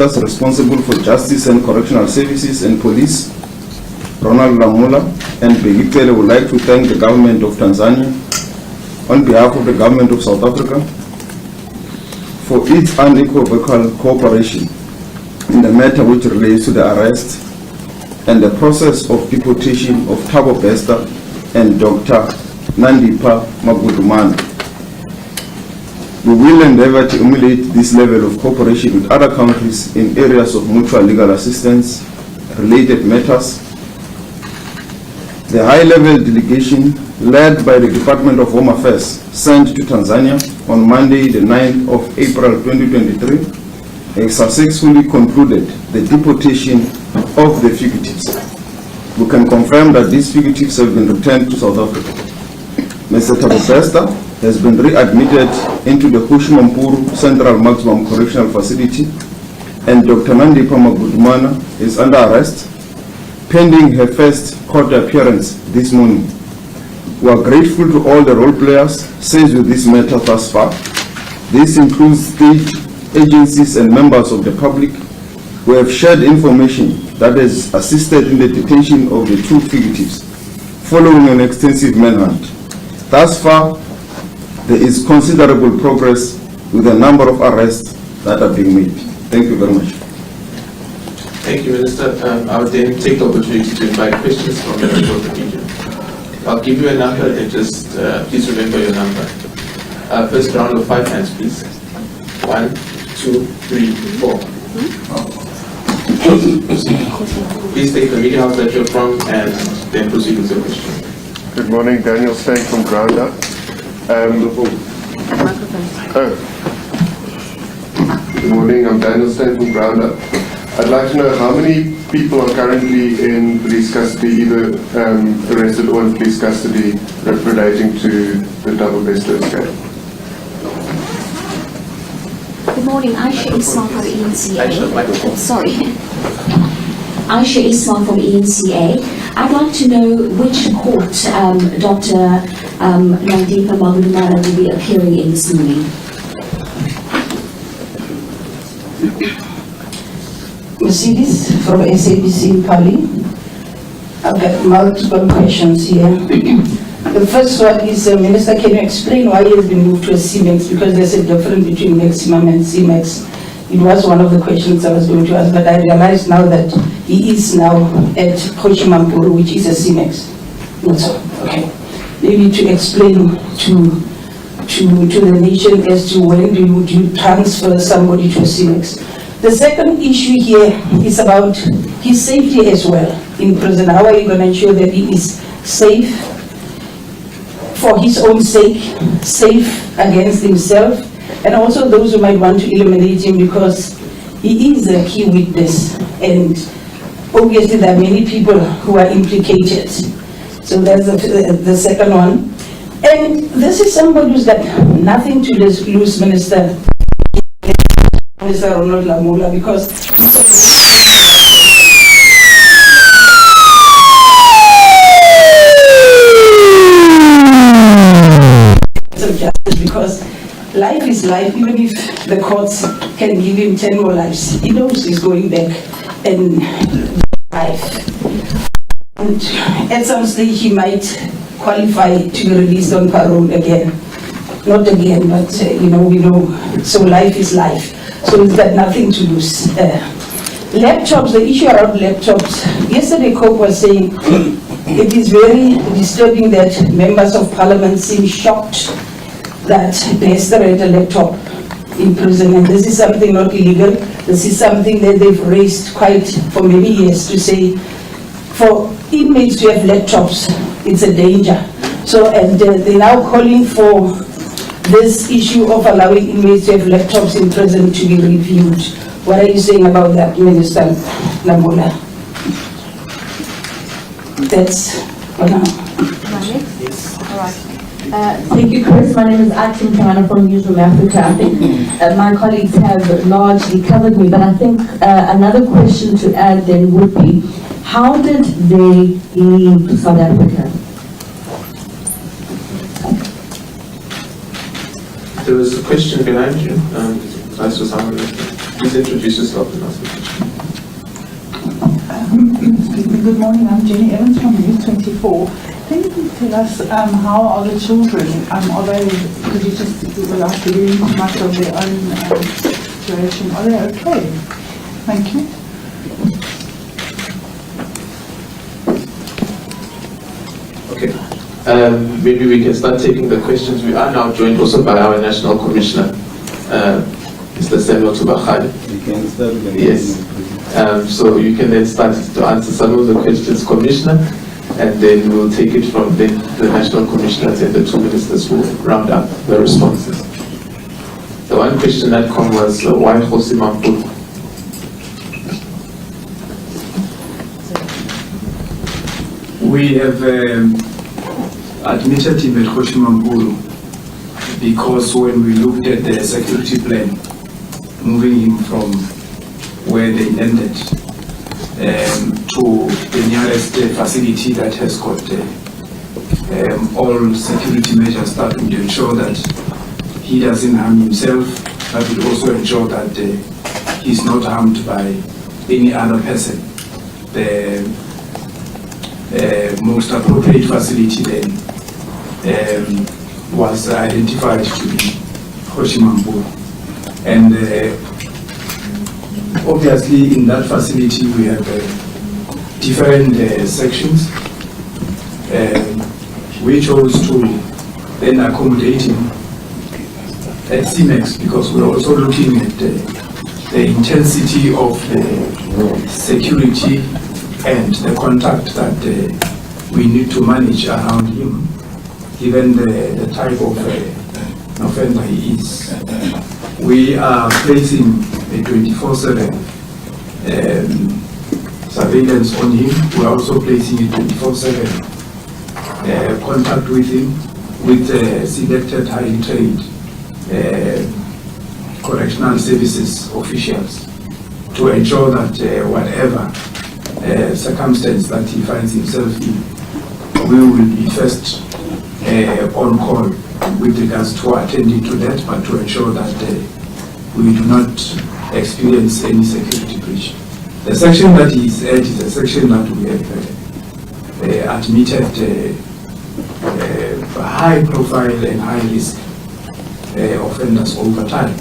responsible for justice and correctional services and police, Ronald Lamula and Begitele, would like to thank the government of Tanzania on behalf of the government of South Africa for its unequivocal cooperation in the matter which relates to the arrest and the process of deportation of Thabo Bester and Dr. Nandipa Magudumana. We will endeavor to emulate this level of cooperation with other countries in areas of mutual legal assistance, related matters. The high-level delegation led by the Department of Home Affairs sent to Tanzania on Monday, the 9th of April 2023, has successfully concluded the deportation of the fugitives. We can confirm that these fugitives have been returned to South Africa. Mr. Thabo Bester has been readmitted into the Hushmampuru Central Maximum Correctional Facility, and Dr. Nandipa Magudumana is under arrest, pending her first court appearance this morning. We are grateful to all the role players seized with this matter thus far. This includes state agencies and members of the public who have shared information that has assisted in the detention of the two fugitives following an extensive manhunt. Thus far, there is considerable progress with a number of arrests that are being made. Thank you very much. Thank you, Minister. I would then take the opportunity to invite questions from members of the media. I'll give you a number and just please remember your number. First round of 5 hands, please. 1, 2, 3, 4. Please take the media house that you're from and then proceed with your question. Good morning, Daniel Stein from Ground Up. Good morning, I'm Daniel Stein from Ground Up. I'd like to know how many people are currently in police custody, either arrested or in police custody, relating to the Thabo Bester escape. Good morning, Aisha Ismail from eNCA. Aisha Ismail from eNCA. I'd like to know which court Dr. Nandipa Magudumana will be appearing in this morning. Mercedes from SABC in Pali. I've got multiple questions here. The first one is, Minister, can you explain why he has been moved to a CMAX? Because there's a difference between maximum and CMAX. It was one of the questions I was going to ask, but I realize now that he is now at Hushmampuru, which is a CMAX. That's all. Okay. Maybe to explain to the nation as to when would you transfer somebody to a CMAX. The second issue here is about his safety as well in prison. How are you going to ensure that he is safe for his own sake, safe against himself, and also those who might want to eliminate him, because he is a key witness, and obviously there are many people who are implicated. So that's the second one. And this is somebody who's got nothing to lose, Minister Ronald Lamula, because because life is life. Even if the courts can give him 10 more lives, he knows he's going back and life. And at some stage he might qualify to be released on parole again. Not again, but we know. So life is life. So he's got nothing to lose. Laptops, the issue around laptops. Yesterday, Coke was saying it is very disturbing that members of parliament seem shocked that Bester had a laptop in prison, and this is something not illegal. This is something that they've raised for many years, to say for inmates to have laptops, it's a danger. So, and they're now calling for this issue of allowing inmates to have laptops in prison to be reviewed. What are you saying about that, Minister Lamula? That's for now. Yes. All right. Thank you, Chris. My name is Akim Kana from Newsroom Africa. I think my colleagues have largely covered me, but I think another question to add then would be, how did they leave South Africa? There was a question behind you. Vice President. Please introduce yourself and ask the question. Excuse me, good morning, I'm Jenny Evans from News 24. Can you please tell us how are the children? Are they, could you just, without revealing too much of their own situation, are they okay? Thank you. Okay. Maybe we can start taking the questions. We are now joined also by our National Commissioner, Mr. Samuel Tubachale. You can start with the Yes. So you can then start to answer some of the questions, Commissioner, and then we'll take it from then the National Commissioners and the two ministers will round up the responses. The one question that came was why Jose Mampuru? We have admitted him at Jose Mampuru because when we looked at the security plan, moving him from where they landed to the nearest facility that has got all security measures that would ensure that he doesn't harm himself, but will also ensure that he's not harmed by any other person. The most appropriate facility then was identified to be Jose Mampuru. And obviously in that facility we have different sections. We chose to then accommodate him at CMEX because we're also looking at the intensity of the security and the contact that we need to manage around him, given the type of offender he is. We are placing a 24/7 surveillance on him. We are also placing a 24/7 contact with him with selected highly trained correctional services officials to ensure that whatever circumstance that he finds himself in, we will be first on call with regards to attending to that, but to ensure that we do not experience any security breach. The section that he is at is a section that we have admitted high profile and high risk offenders over time,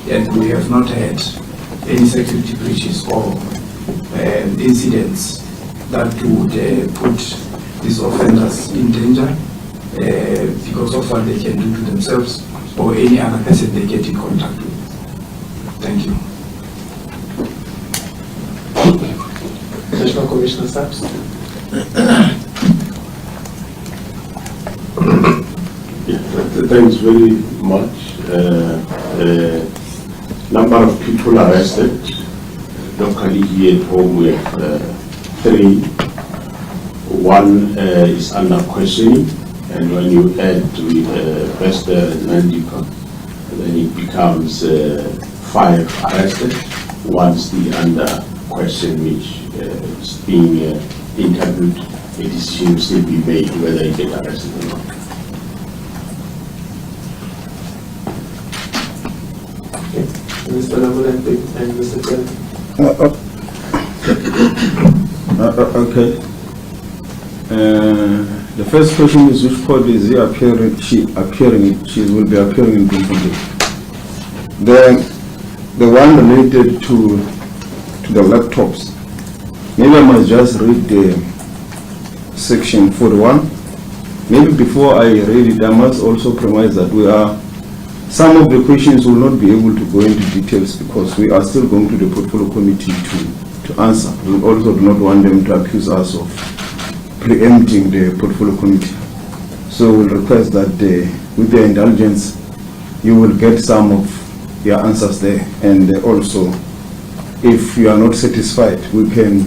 and we have not had any security breaches or incidents that would put these offenders in danger because of what they can do to themselves or any other person they get in contact with. Thank you. National Commissioner Saps. Thanks very much. Number of people arrested. Locally here at home we have 3. One is under questioning, and when you add with Bester and Nandika, then it becomes 5 arrested. One's the under question, which is being interviewed. A decision will still be made whether he get arrested or not. Okay. Mr. Lamulan and Mr. Chen. Okay. The first question is which court is he appearing? She will be appearing in Bloemfontein. The one related to the laptops. Maybe I must just read the section 41. Maybe before I read it, I must also premise that some of the questions will not be able to go into details because we are still going to the portfolio committee to answer. We also do not want them to accuse us of preempting the portfolio committee. So we'll request that with their indulgence, you will get some of your answers there. And also, if you are not satisfied, we can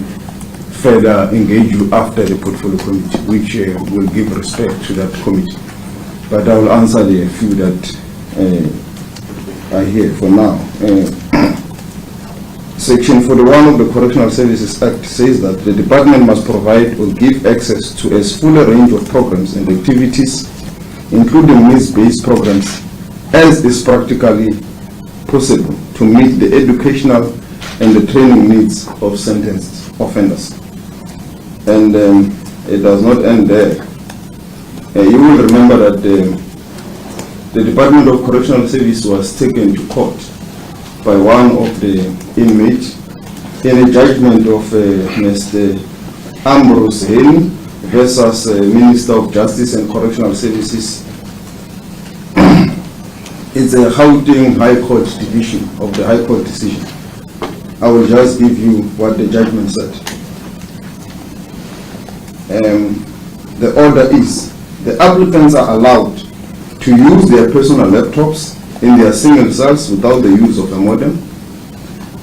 further engage you after the portfolio committee, which will give respect to that committee. But I will answer the few that are here for now. Section 41 of the Correctional Services Act says that the department must provide or give access to as full a range of programs and activities, including needs-based programs, as is practically possible to meet the educational and the training needs of sentenced offenders. And it does not end there. You will remember that the Department of Correctional Service was taken to court by one of the inmates in a judgment of Mr. Ambrose Henry versus Minister of Justice and Correctional Services. It's a Gauteng High Court division of the High Court decision. I will just give you what the judgment said. The order is, the applicants are allowed to use their personal laptops in their single cells without the use of a modem.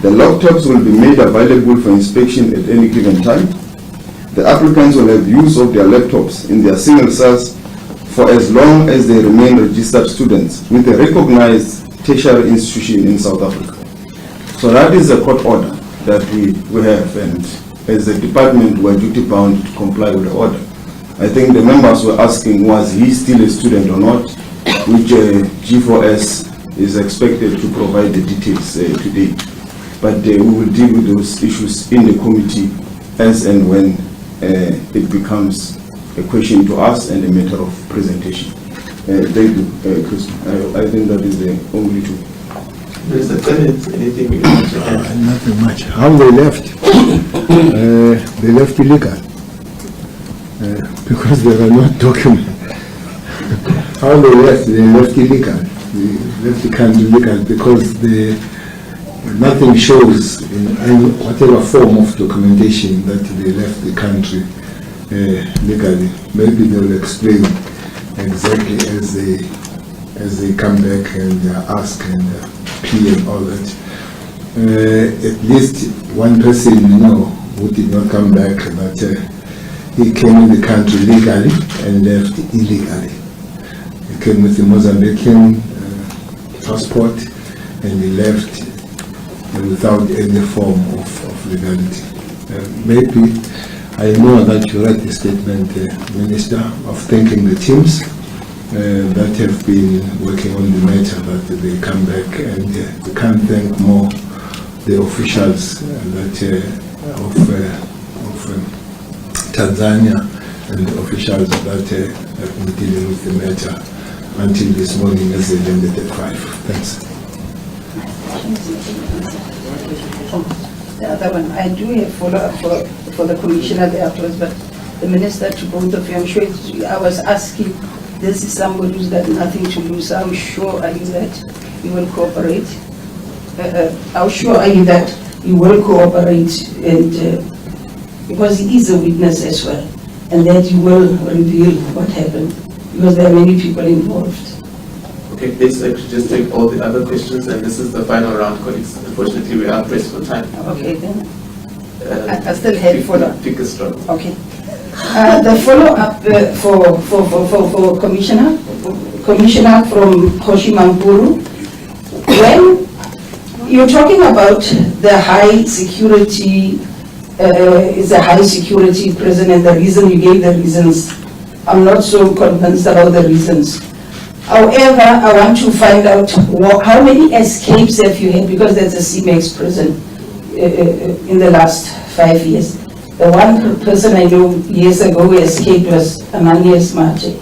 The laptops will be made available for inspection at any given time. The applicants will have use of their laptops in their single cells for as long as they remain registered students with a recognized tertiary institution in South Africa. So that is a court order that we have, and as a department we are duty bound to comply with the order. I think the members were asking, was he still a student or not, which G4S is expected to provide the details today. But we will deal with those issues in the committee as and when it becomes a question to us and a matter of presentation. Thank you, Chris. I think that is the only two. Mr. Tennant, anything you want to add? Nothing much. How they left? They left illegal because there were no documents. How they left? They left illegal. They left the country illegal because nothing shows in any whatever form of documentation that they left the country legally. Maybe they will explain exactly as they come back and ask and plea and all that. At least one person who did not come back, that he came in the country legally and left illegally. He came with a Mozambican passport and he left without any form of legality. Maybe I know that you read the statement, Minister, of thanking the teams that have been working on the matter, that they come back, and we can thank more the officials that of Tanzania and the officials that have been dealing with the matter until this morning as they landed at 5. Thanks. The other one, I do have follow-up for the commissioner there afterwards, but the minister, to both of you, I'm sure I was asking, this is somebody who's got nothing to lose. How sure are you that you will cooperate? How sure are you that you will cooperate, and because he is a witness as well, and that you will reveal what happened, because there are many people involved. Okay, let's actually just take all the other questions, and this is the final round, colleagues. Unfortunately, we are pressed for time. Okay, then. I still have follow-up. Pick a straw. Okay. The follow-up for Commissioner from Koshimampuru. When you're talking about the high security, is a high security prison, and the reason you gave the reasons, I'm not so convinced about the reasons. However, I want to find out how many escapes have you had, because there's a CMEX prison in the last 5 years. The one person I know years ago who escaped was Ananias Mate.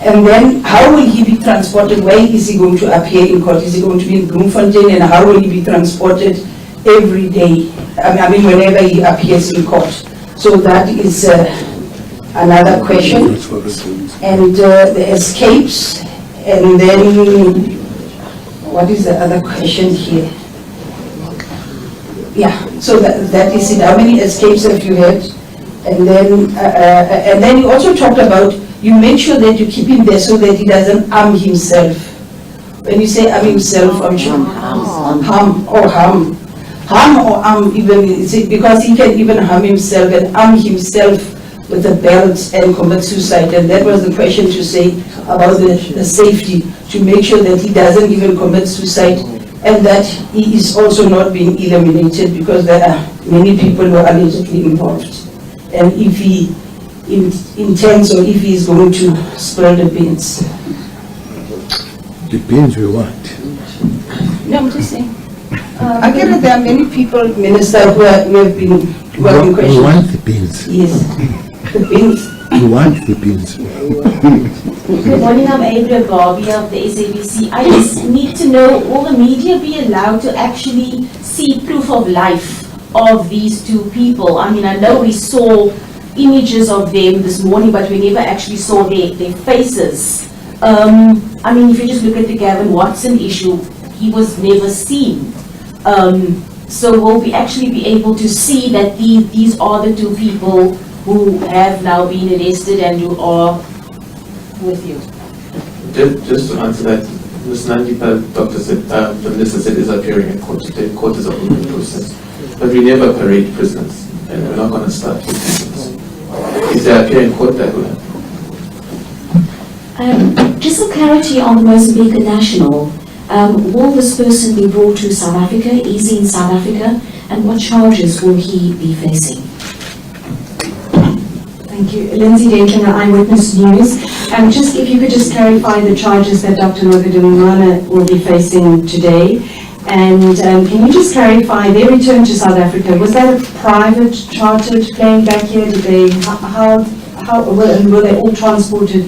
And then how will he be transported? Where is he going to appear in court? Is he going to be in Bloemfontein, and how will he be transported every day? I mean, whenever he appears in court. So that is another question. And the escapes, and then what is the other question here? Yeah, so that is it. How many escapes have you had? And then you also talked about, you make sure that you keep him there so that he doesn't harm himself. When you say harm himself, I'm sure harm or harm even, because he can even harm himself and harm himself with a belt and commit suicide. And that was the question to say about the safety, to make sure that he doesn't even commit suicide, and that he is also not being eliminated, because there are many people who are allegedly involved. And if he intends, or if he is going to spill the beans. The beans we want. No, I'm just saying. Again, there are many people, Minister, who have been working We questions. want the beans. Yes, the beans. We want the beans. Good morning, I'm Adria Garvey of the SABC. I just need to know, will the media be allowed to actually see proof of life of these two people? I mean, I know we saw images of them this morning, but we never actually saw their faces. I mean, if you just look at the Gavin Watson issue, he was never seen. So will we actually be able to see that these are the two people who have now been arrested and who are with you? Just to answer that, Ms. Nandipa, the minister said is appearing in court today. Court is open in process. But we never parade prisoners, and we're not going to start with prisoners. If they appear in court, that will happen. Just some clarity on the Mozambique national. Will this person be brought to South Africa? Is he in South Africa? And what charges will he be facing? Thank you. Lindsay Denton, Eyewitness News. Just if you could just clarify the charges that Dr. Nogadumana will be facing today. And can you just clarify their return to South Africa? Was that a private chartered plane back here? Did they, how were they all transported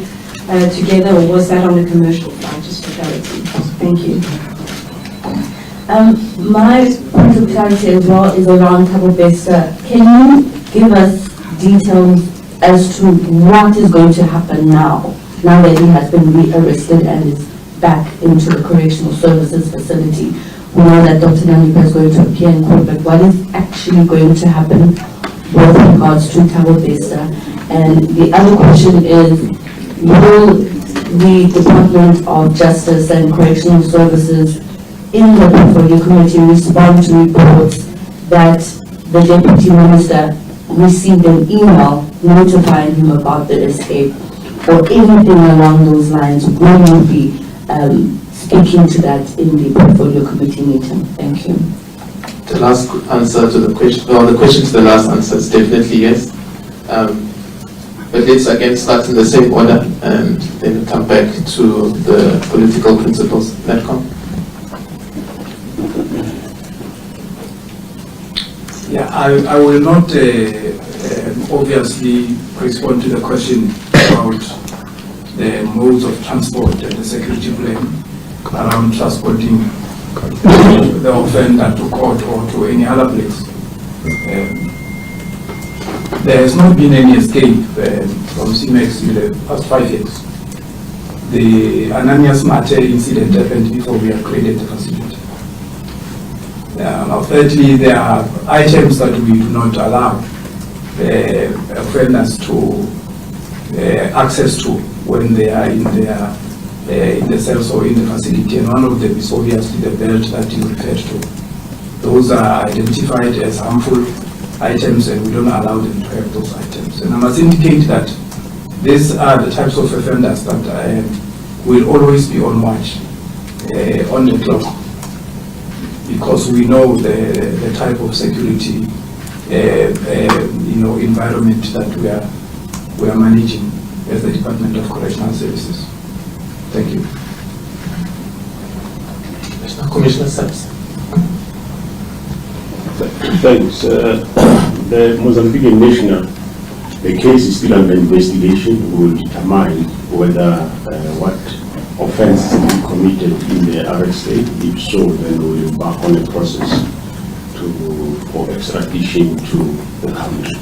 together, or was that on a commercial flight? Just for clarity. Thank you. My point of clarity as well is around Thabo Bester. Can you give us details as to what is going to happen now that he has been rearrested and is back into the correctional services facility? We know that Dr. Nandipa is going to appear in court, but what is actually going to happen with regards to Thabo Bester? And the other question is, will the Department of Justice and Correctional Services in the portfolio committee respond to reports that the Deputy Minister received an email notifying him about the escape, or anything along those lines? Will you be speaking to that in the portfolio committee meeting? Thank you. The last answer to the question, or the question to the last answer is definitely yes. But let's again start in the same order and then come back to the political principles. Netcom. Yeah, I will not obviously respond to the question about the modes of transport and the security plan around transporting the offender to court or to any other place. There has not been any escape from CMEX in the past 5 years. The Ananias Mate incident happened before we had created the facility. Now, thirdly, there are items that we do not allow offenders to access to when they are in the cells or in the facility, and one of them is obviously the belt that you referred to. Those are identified as harmful items, and we don't allow them to have those items. And I must indicate that these are the types of offenders that will always be on watch, on the clock, because we know the type of security environment that we are managing as the Department of Correctional Services. Thank you. Commissioner Saps. Thanks. The Mozambican National, the case is still under investigation. We will determine whether what offense has been committed in the arrest state. If so, then we will embark on a process for extradition to the country.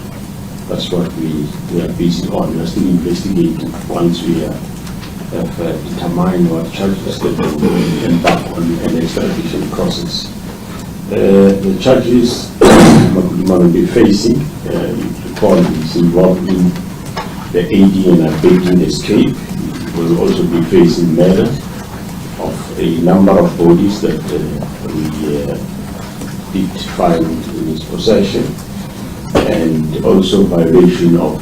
That's what we are busy on. We are still investigating. Once we have determined what charges that we will embark on an extradition process. The charges will be facing, if you recall, is involved in the aiding and abetting escape. He will also be facing murder of a number of bodies that we did find in his possession, and also violation of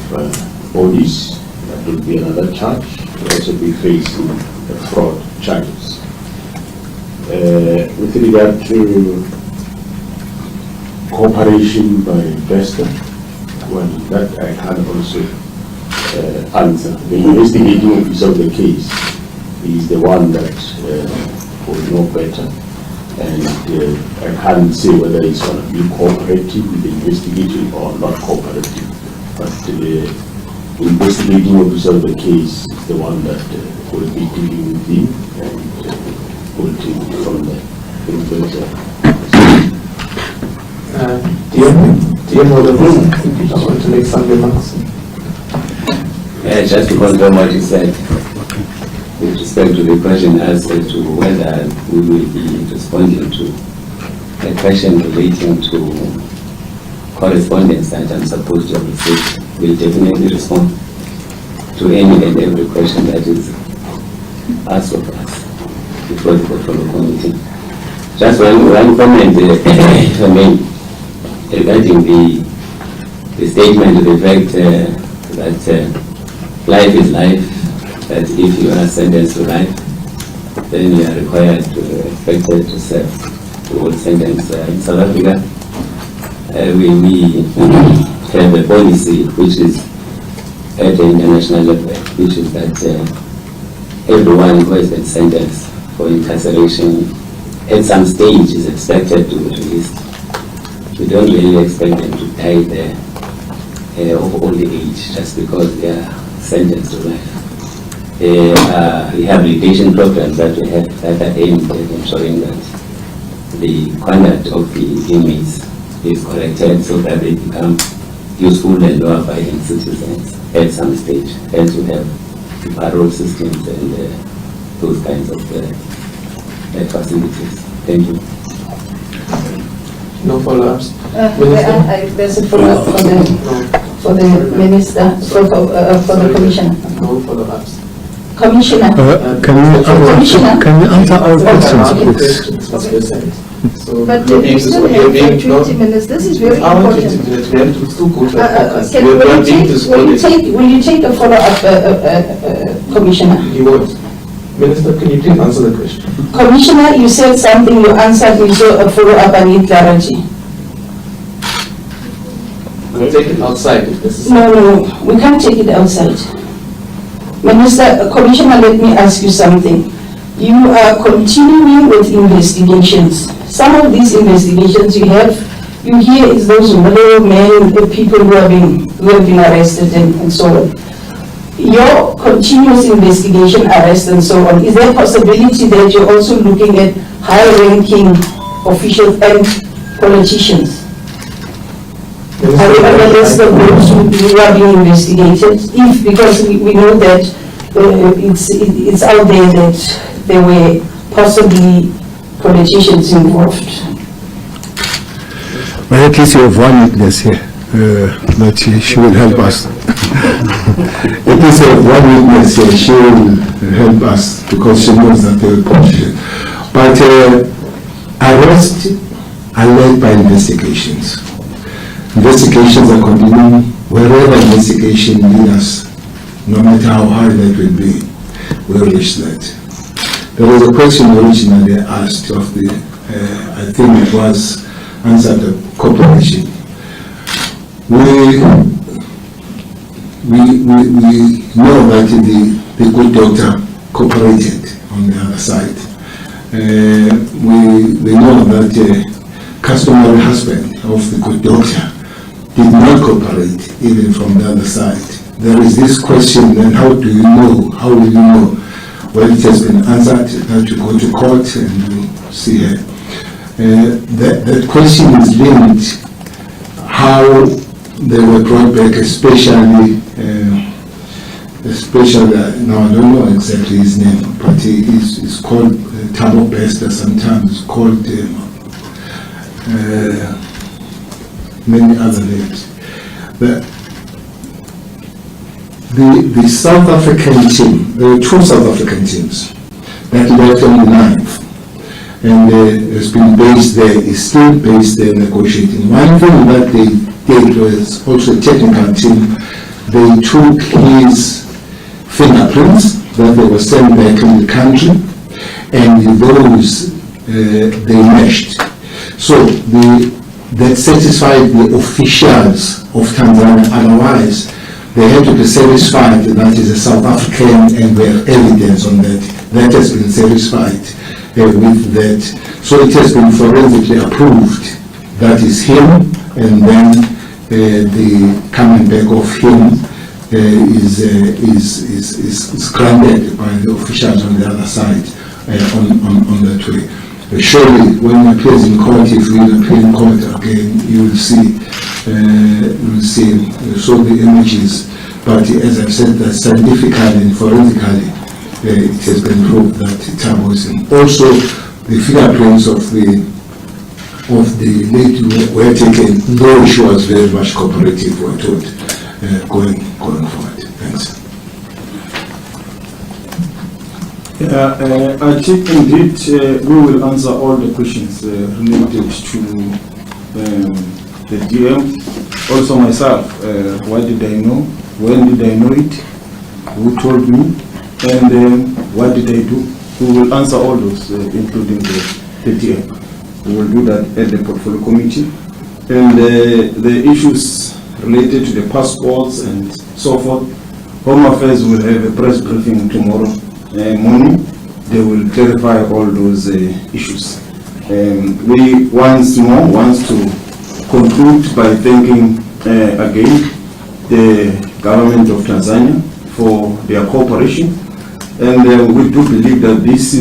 bodies. That will be another charge. He will also be facing the fraud charges. With regard to cooperation by Bester, well, that I can also answer. The investigating officer of the case is the one that will know better. And I can't say whether it's going to be cooperative with the investigation or not cooperative. But the investigating officer of the case is the one that will be dealing with him and will take it from there. Dear Moderator, I want to make some remarks. Just to confirm what you said, with respect to the question as to whether we will be responding to a question relating to correspondence that I'm supposed to have received, we'll definitely respond to any and every question that is asked of us before the portfolio committee. Just one comment, if I may, regarding the statement to the fact that life is life, that if you are sentenced to life, then you are required to expected to serve the whole sentence. In South Africa, we have a policy which is at the international level, which is that everyone who has been sentenced for incarceration at some stage is expected to be released. We don't really expect them to die there of old age just because they are sentenced to life. Rehabilitation programs that we have that are aimed at ensuring that the conduct of the inmates is corrected so that they become useful and law-abiding citizens at some stage. Hence we have the parole systems and those kinds of facilities. Thank you. No follow-ups? There's a follow-up for the minister, for the commissioner. No follow-ups. Commissioner. Can you answer our questions, please? So But you're we being, still you're have being, 20 minutes. This is very our 20 important. minutes, we have to still go to a focus. Will you take a follow-up, Commissioner? You won't. Minister, can you please answer the question? Commissioner, you said something, you answered, you saw a follow-up, I need clarity. We'll take it outside if this is... No, we can't take it outside. Minister, Commissioner, let me ask you something. You are continuing with investigations. Some of these investigations you hear is those little men, the people who have been arrested and so on. Your continuous investigation, arrest and so on, is there a possibility that you're also looking at high-ranking officials and politicians? Are you on the list of those who are being investigated? Because we know that it's out there that there were possibly politicians involved. Well, at least you have one witness here, that she will help us. At least you have one witness here, she will help us because she knows that they will politicians. But arrests are led by investigations. Investigations are continuing wherever investigation leads us, no matter how hard that will be, we'll reach that. There was a question originally asked of the, I think it was answered the cooperation. We know that the good doctor cooperated on the other side. We know that the customary husband of the good doctor did not cooperate even from the other side. There is this question, then how do you know, how will you know? Well, it has been answered that you go to court and you see her. That question is linked how they were brought back, especially, no, I don't know exactly his name, but he's called Thabo Bester, sometimes called many other names. The South African team, there were two South African teams that left on the 9th, and has been based there, is still based there negotiating. One thing that they did was also a technical team. They took his fingerprints that they were sent back in the country, and those they meshed. So that satisfied the officials of Tanzania. Otherwise, they had to be satisfied that is a South African, and we have evidence on that. That has been satisfied with that. So it has been forensically approved. That is him, and then the coming back of him is granted by the officials on the other side on that way. Surely, when he appears in court, if we appear in court again, you will see so the images. But as I've said, that scientifically and forensically, it has been proved that Thabo is him. Also, the fingerprints of the lady were taken, though she was very much cooperative, we're told, going forward. Thanks. I think indeed we will answer all the questions related to the DM. Also myself, what did I know? When did I know it? Who told me? And what did I do? We will answer all those, including the DM. We will do that at the portfolio committee. And the issues related to the passports and so forth, Home Affairs will have a press briefing tomorrow morning. They will clarify all those issues. We once more want to conclude by thanking again the government of Tanzania for their cooperation. And we do believe that this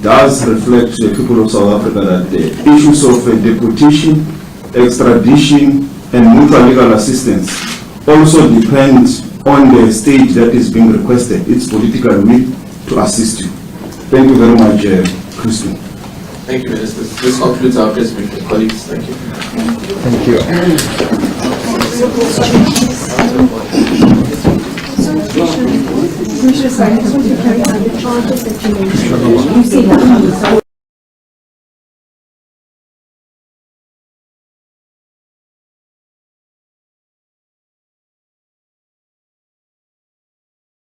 does reflect the people of South Africa that the issues of deportation, extradition, and mutual legal assistance also depend on the stage that is being requested, its political will to assist you. Thank you very much, Christian. Thank you, Minister. This concludes our press briefing. Colleagues, thank you. Thank you. Commissioner, sorry, I just want to clarify the charges that you mentioned. You said